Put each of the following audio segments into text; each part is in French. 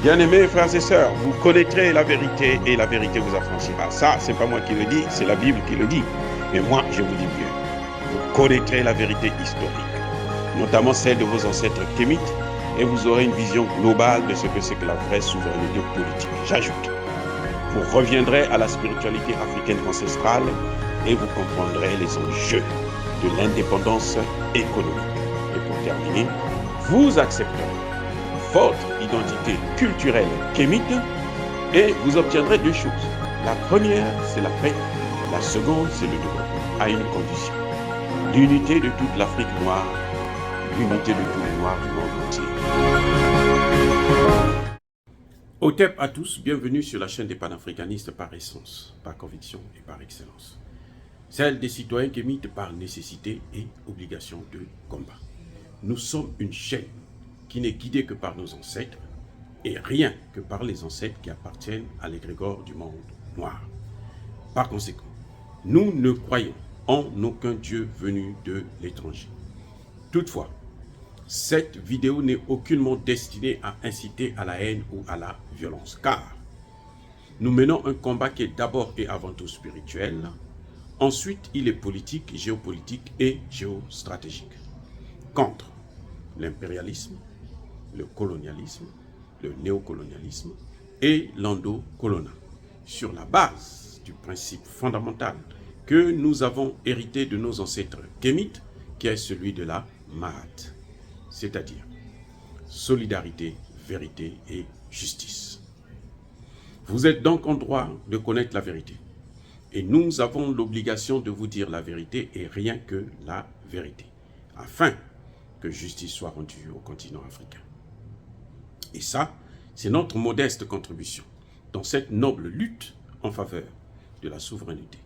Bien-aimés frères et sœurs, vous connaîtrez la vérité et la vérité vous affranchira. Ça, c'est pas moi qui le dis, c'est la Bible qui le dit. Mais moi, je vous dis mieux. Vous connaîtrez la vérité historique, notamment celle de vos ancêtres kémites, et vous aurez une vision globale de ce que c'est que la vraie souveraineté politique. J'ajoute, vous reviendrez à la spiritualité africaine ancestrale et vous comprendrez les enjeux de l'indépendance économique. Et pour terminer, vous accepterez votre identité culturelle kémite et vous obtiendrez deux choses. La première, c'est la paix. La seconde, c'est le développement, à une condition. L'unité de toute l'Afrique noire, l'unité de tous les Noirs du monde entier. Otep à tous, bienvenue sur la chaîne des panafricanistes par essence, par conviction et par excellence. Celle des citoyens kémites par nécessité et obligation de combat. Nous sommes une chaîne qui n'est guidée que par nos ancêtres et rien que par les ancêtres qui appartiennent à l'égrégore du monde noir. Par conséquent, nous ne croyons en aucun Dieu venu de l'étranger. Toutefois, cette vidéo n'est aucunement destinée à inciter à la haine ou à la violence, car nous menons un combat qui est d'abord et avant tout spirituel, ensuite il est politique, géopolitique et géostratégique, contre l'impérialisme, le colonialisme, le néocolonialisme et l'endocoloniat, sur la base du principe fondamental que nous avons hérité de nos ancêtres kémites, qui est celui de la Mahat, c'est-à-dire solidarité, vérité et justice. Vous êtes donc en droit de connaître la vérité, et nous avons l'obligation de vous dire la vérité et rien que la vérité, afin que justice soit rendue au continent africain. Et ça, c'est notre modeste contribution dans cette noble lutte en faveur de la souveraineté,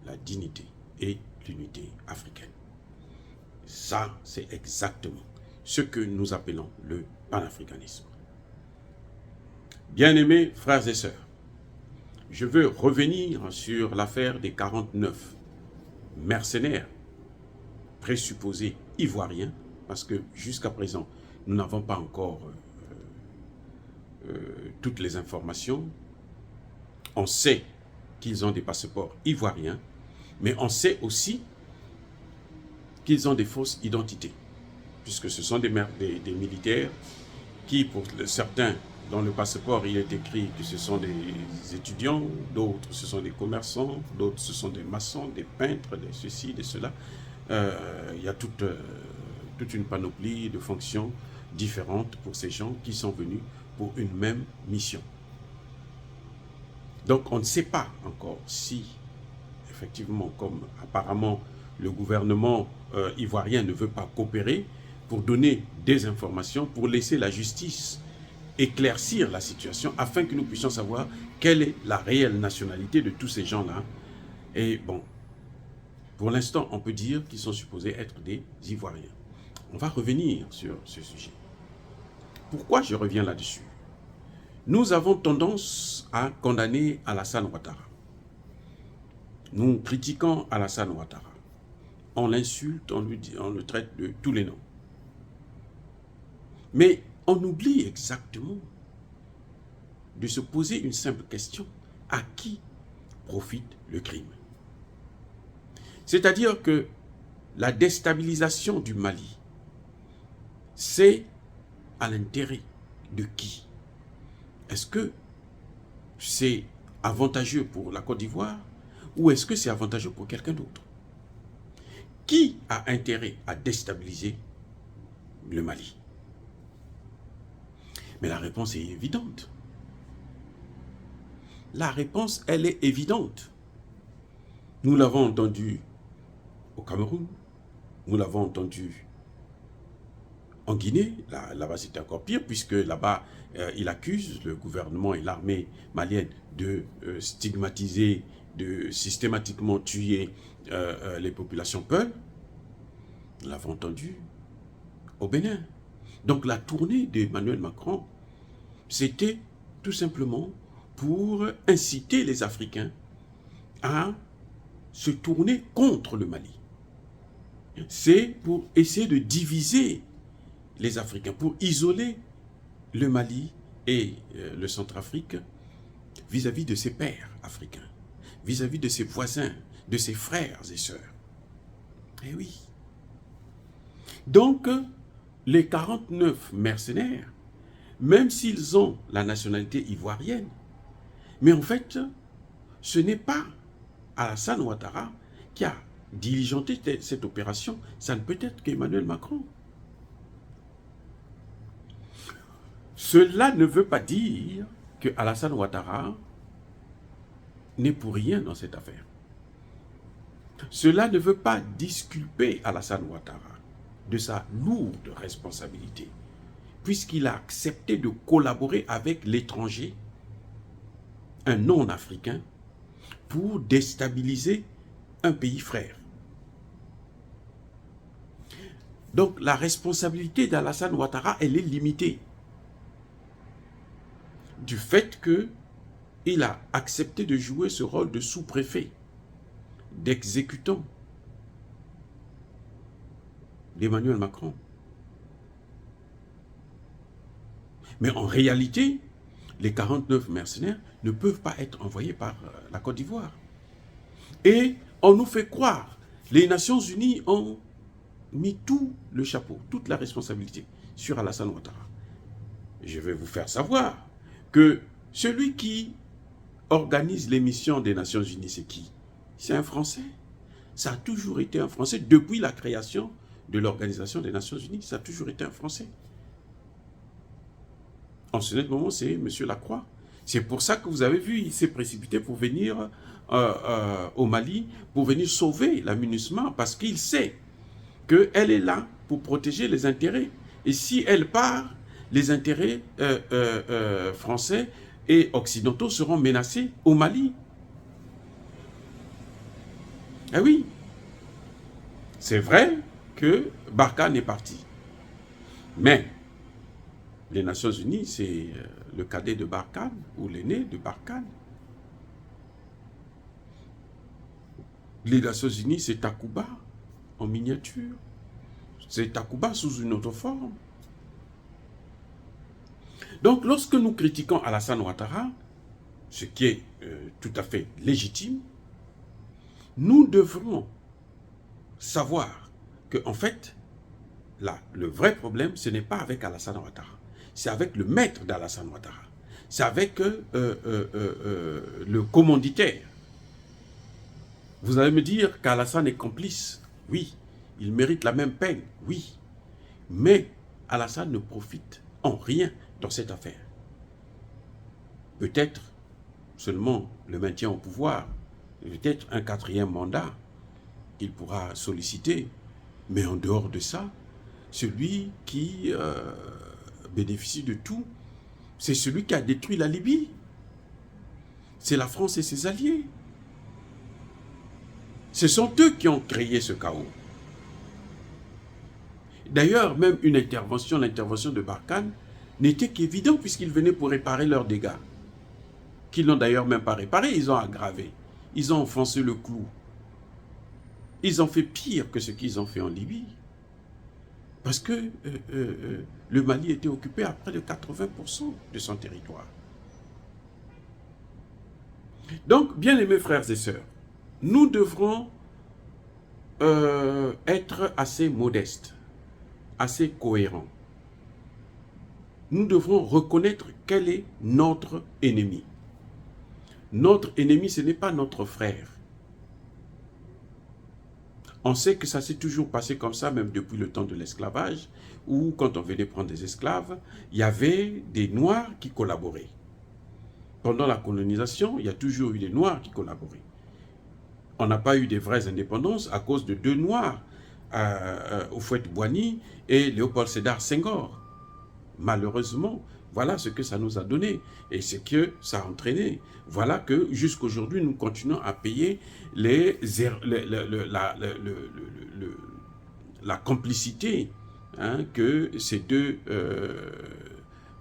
la dignité et l'unité africaine. Ça, c'est exactement ce que nous appelons le panafricanisme. Bien-aimés frères et sœurs, je veux revenir sur l'affaire des 49 mercenaires présupposés ivoiriens, parce que jusqu'à présent, nous n'avons pas encore toutes les informations. On sait qu'ils ont des passeports ivoiriens, mais on sait aussi qu'ils ont des fausses identités, puisque ce sont des militaires qui, pour certains, dans le passeport, il est écrit que ce sont des étudiants, d'autres, ce sont des commerçants, d'autres, ce sont des maçons, des peintres, des ceci, des cela. Il y a toute une panoplie de fonctions différentes pour ces gens qui sont venus pour une même mission. Donc on ne sait pas encore si, effectivement, comme apparemment le gouvernement ivoirien ne veut pas coopérer pour donner des informations, pour laisser la justice éclaircir la situation, afin que nous puissions savoir quelle est la réelle nationalité de tous ces gens-là. Et bon, pour l'instant, on peut dire qu'ils sont supposés être des Ivoiriens. On va revenir sur ce sujet. Pourquoi je reviens là-dessus? Nous avons tendance à condamner Alassane Ouattara. Nous critiquons Alassane Ouattara. On l'insulte, on le traite de tous les noms. Mais on oublie exactement de se poser une simple question. À qui profite le crime? C'est-à-dire que la déstabilisation du Mali, c'est à l'intérêt de qui? Est-ce que c'est avantageux pour la Côte d'Ivoire ou est-ce que c'est avantageux pour quelqu'un d'autre? Qui a intérêt à déstabiliser le Mali? Mais la réponse est évidente. La réponse, elle est évidente. Nous l'avons entendu au Cameroun, nous l'avons entendu en Guinée, là-bas c'était encore pire, puisque là-bas il accuse le gouvernement et l'armée malienne de stigmatiser, de systématiquement tuer les populations peules. Nous l'avons entendu au Bénin. Donc la tournée d'Emmanuel Macron, c'était tout simplement pour inciter les Africains à se tourner contre le Mali. C'est pour essayer de diviser les Africains, pour isoler le Mali et le Centrafrique vis-à-vis de ses pairs africains, vis-à-vis de ses voisins, de ses frères et sœurs. Eh oui. Donc, les 49 mercenaires, même s'ils ont la nationalité ivoirienne, mais en fait, ce n'est pas Alassane Ouattara qui a diligenté cette opération, ça ne peut être qu'Emmanuel Macron. Cela ne veut pas dire que Alassane Ouattara n'est pour rien dans cette affaire. Cela ne veut pas disculper Alassane Ouattara de sa lourde responsabilité, puisqu'il a accepté de collaborer avec l'étranger, un non-africain, pour déstabiliser un pays frère. Donc la responsabilité d'Alassane Ouattara, elle est limitée du fait qu'il a accepté de jouer ce rôle de sous-préfet, d'exécutant d'Emmanuel Macron. Mais en réalité, les 49 mercenaires ne peuvent pas être envoyés par la Côte d'Ivoire. Et on nous fait croire, les Nations Unies ont mis tout le chapeau, toute la responsabilité sur Alassane Ouattara. Je vais vous faire savoir que celui qui organise les missions des Nations Unies, c'est qui? C'est un Français. Ça a toujours été un Français depuis la création de l'Organisation des Nations Unies. Ça a toujours été un Français. En ce moment, c'est M. Lacroix. C'est pour ça que vous avez vu, il s'est précipité pour venir au Mali, pour venir sauver la MINUSMA, parce qu'il sait qu'elle est là pour protéger les intérêts. Et si elle part, les intérêts français et occidentaux seront menacés au Mali. Eh oui, c'est vrai que Barkhane est parti. Mais les Nations Unies, c'est le cadet de Barkhane ou l'aîné de Barkhane. Les Nations Unies, c'est Takuba en miniature. C'est Takuba sous une autre forme. Donc, lorsque nous critiquons Alassane Ouattara, ce qui est tout à fait légitime, nous devrons savoir que, en fait, là, le vrai problème, ce n'est pas avec Alassane Ouattara. C'est avec le maître d'Alassane Ouattara. C'est avec le commanditaire. Vous allez me dire qu'Alassane est complice. Oui. Il mérite la même peine. Oui. Mais Alassane ne profite en rien dans cette affaire. Peut-être seulement le maintien au pouvoir, peut-être un 4e mandat qu'il pourra solliciter. Mais en dehors de ça, celui qui bénéficie de tout, c'est celui qui a détruit la Libye. C'est la France et ses alliés. Ce sont eux qui ont créé ce chaos. D'ailleurs, même l'intervention de Barkhane n'était qu'évidente puisqu'ils venaient pour réparer leurs dégâts. Qu'ils n'ont d'ailleurs même pas réparé, ils ont aggravé. Ils ont enfoncé le clou. Ils ont fait pire que ce qu'ils ont fait en Libye. Parce que le Mali était occupé à près de 80% de son territoire. Donc, bien aimés frères et sœurs, nous devrons être assez modestes, assez cohérents. Nous devrons reconnaître quel est notre ennemi. Notre ennemi, ce n'est pas notre frère. On sait que ça s'est toujours passé comme ça, même depuis le temps de l'esclavage, où quand on venait prendre des esclaves, il y avait des Noirs qui collaboraient. Pendant la colonisation, il y a toujours eu des Noirs qui collaboraient. On n'a pas eu des vraies indépendances à cause de 2 Noirs, Houphouët-Boigny et Léopold Sédar Senghor. Malheureusement, voilà ce que ça nous a donné et ce que ça a entraîné. Voilà que jusqu'aujourd'hui, nous continuons à payer la complicité que ces 2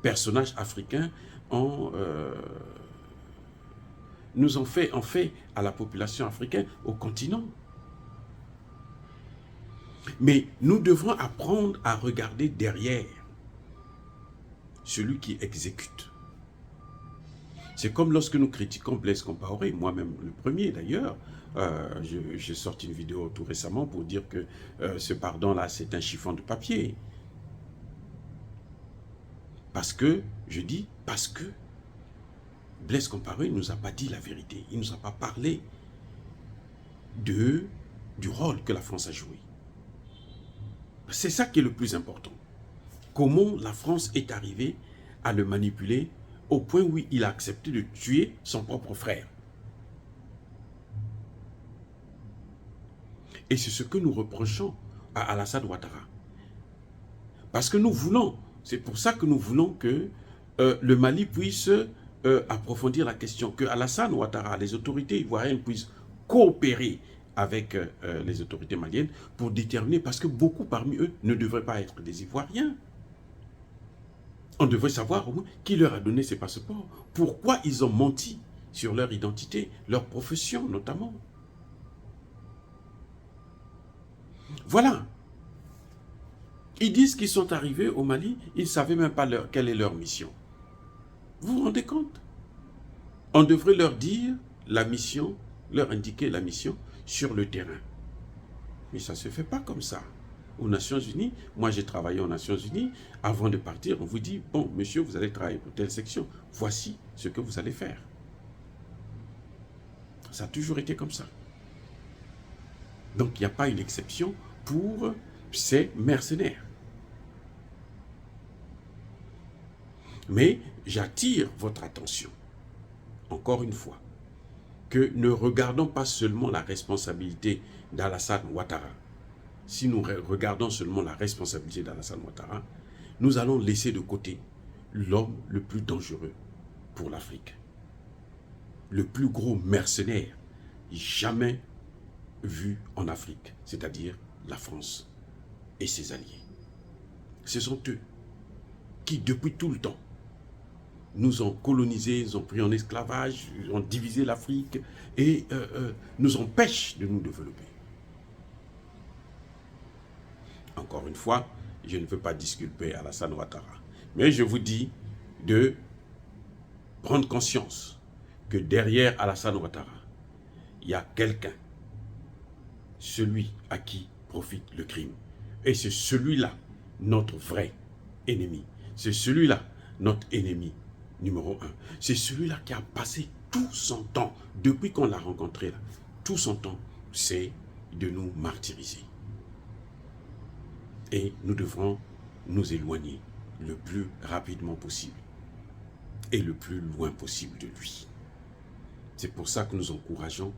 personnages africains nous ont fait à la population africaine, au continent. Mais nous devrons apprendre à regarder derrière celui qui exécute. C'est comme lorsque nous critiquons Blaise Compaoré, moi-même le premier d'ailleurs. J'ai sorti une vidéo tout récemment pour dire que ce pardon-là, c'est un chiffon de papier. Parce que, je dis, parce que Blaise Compaoré ne nous a pas dit la vérité. Il ne nous a pas parlé du rôle que la France a joué. C'est ça qui est le plus important. Comment la France est arrivée à le manipuler au point où il a accepté de tuer son propre frère. Et c'est ce que nous reprochons à Alassane Ouattara. Parce que nous voulons, c'est pour ça que nous voulons que le Mali puisse approfondir la question, que Alassane Ouattara, les autorités ivoiriennes puissent coopérer avec les autorités maliennes pour déterminer, parce que beaucoup parmi eux ne devraient pas être des Ivoiriens. On devrait savoir au moins qui leur a donné ces passeports, pourquoi ils ont menti sur leur identité, leur profession notamment. Voilà. Ils disent qu'ils sont arrivés au Mali, ils ne savaient même pas quelle est leur mission. Vous vous rendez compte? On devrait leur dire la mission, leur indiquer la mission sur le terrain. Mais ça ne se fait pas comme ça. Aux Nations Unies, moi j'ai travaillé aux Nations Unies, avant de partir, on vous dit, bon, monsieur, vous allez travailler pour telle section, voici ce que vous allez faire. Ça a toujours été comme ça. Donc il n'y a pas une exception pour ces mercenaires. Mais j'attire votre attention, encore une fois, que ne regardons pas seulement la responsabilité d'Alassane Ouattara. Si nous regardons seulement la responsabilité d'Alassane Ouattara, nous allons laisser de côté l'homme le plus dangereux pour l'Afrique. Le plus gros mercenaire jamais vu en Afrique, c'est-à-dire la France et ses alliés. Ce sont eux qui, depuis tout le temps, nous ont colonisés, nous ont pris en esclavage, ont divisé l'Afrique et nous empêchent de nous développer. Encore une fois, je ne veux pas disculper Alassane Ouattara, mais je vous dis de prendre conscience que derrière Alassane Ouattara, il y a quelqu'un, celui à qui profite le crime. Et c'est celui-là, notre vrai ennemi. C'est celui-là, notre ennemi numéro 1. C'est celui-là qui a passé tout son temps, depuis qu'on l'a rencontré là, tout son temps, c'est de nous martyriser. Et nous devrons nous éloigner le plus rapidement possible et le plus loin possible de lui. C'est pour ça que nous encourageons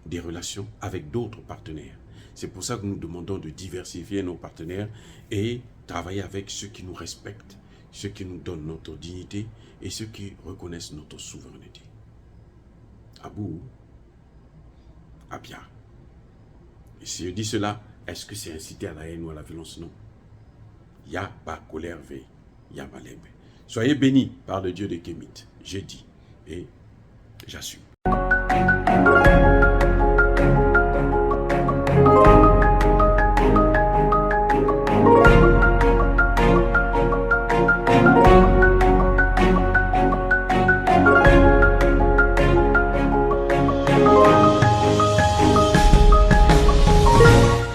des relations avec d'autres partenaires. C'est pour ça que nous demandons de diversifier nos partenaires et travailler avec ceux qui nous respectent, ceux qui nous donnent notre dignité et ceux qui reconnaissent notre souveraineté. Abou, Abia. Et si je dis cela, est-ce que c'est inciter à la haine ou à la violence? Non. Ya ba colère ve, ya malembe. Soyez bénis par le Dieu de Kémit. J'ai dit et j'assume.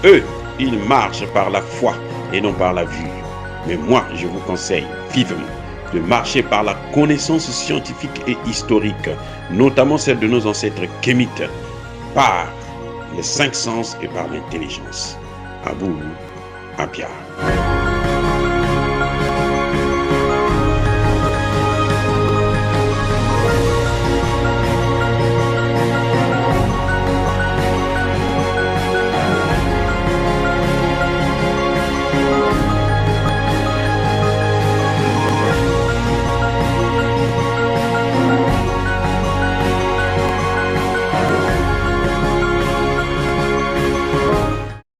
Eux, ils marchent par la foi et non par la vue. Mais moi, je vous conseille vivement de marcher par la connaissance scientifique et historique, notamment celle de nos ancêtres kémites, par les 5 sens et par l'intelligence. Abou, Abia.